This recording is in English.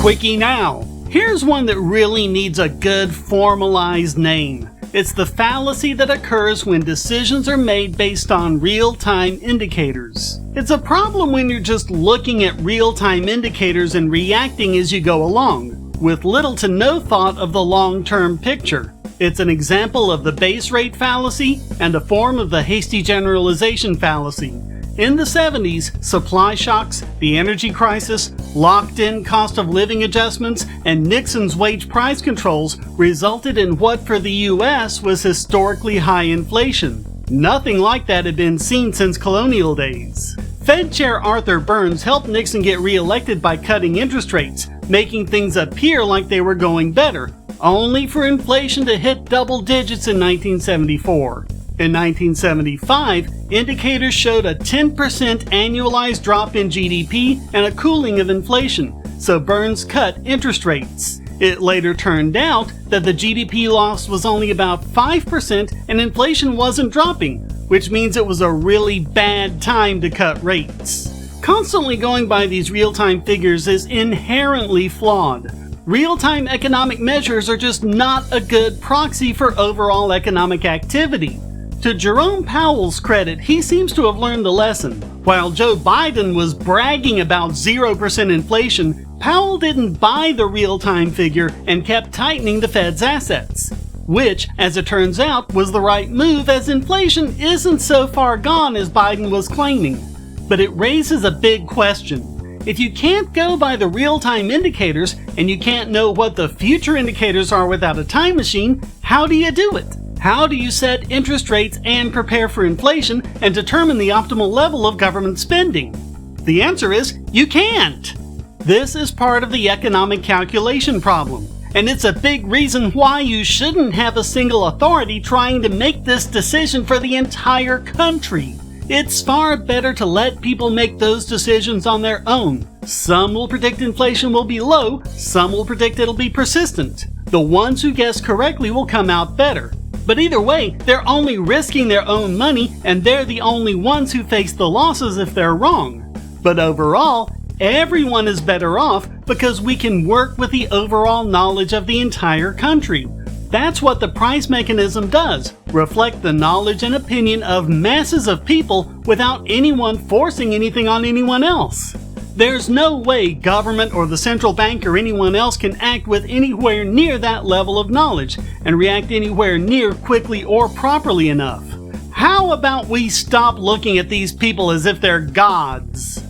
Quickie now. Here's one that really needs a good formalized name. It's the fallacy that occurs when decisions are made based on real-time indicators. It's a problem when you're just looking at real-time indicators and reacting as you go along, with little to no thought of the long-term picture. It's an example of the base rate fallacy and a form of the hasty generalization fallacy. In the 70s, supply shocks, the energy crisis, locked-in cost of living adjustments, and Nixon's wage price controls resulted in what for the US was historically high inflation. Nothing like that had been seen since colonial days. Fed Chair Arthur Burns helped Nixon get re-elected by cutting interest rates, making things appear like they were going better, only for inflation to hit double digits in 1974. In 1975, indicators showed a 10% annualized drop in GDP and a cooling of inflation, so Burns cut interest rates. It later turned out that the GDP loss was only about 5% and inflation wasn't dropping, which means it was a really bad time to cut rates. Constantly going by these real-time figures is inherently flawed. Real-time economic measures are just not a good proxy for overall economic activity. To Jerome Powell's credit, he seems to have learned the lesson. While Joe Biden was bragging about 0% inflation, Powell didn't buy the real-time figure and kept tightening the Fed's assets. Which, as it turns out, was the right move, as inflation isn't so far gone as Biden was claiming. But it raises a big question. If you can't go by the real-time indicators, and you can't know what the future indicators are without a time machine, how do you do it? How do you set interest rates and prepare for inflation and determine the optimal level of government spending? The answer is, you can't! This is part of the economic calculation problem, and it's a big reason why you shouldn't have a single authority trying to make this decision for the entire country. It's far better to let people make those decisions on their own. Some will predict inflation will be low, some will predict it'll be persistent. The ones who guess correctly will come out better. But either way, they're only risking their own money, and they're the only ones who face the losses if they're wrong. But overall, everyone is better off because we can work with the overall knowledge of the entire country. That's what the price mechanism does, reflect the knowledge and opinion of masses of people without anyone forcing anything on anyone else. There's no way government or the central bank or anyone else can act with anywhere near that level of knowledge and react anywhere near quickly or properly enough. How about we stop looking at these people as if they're gods?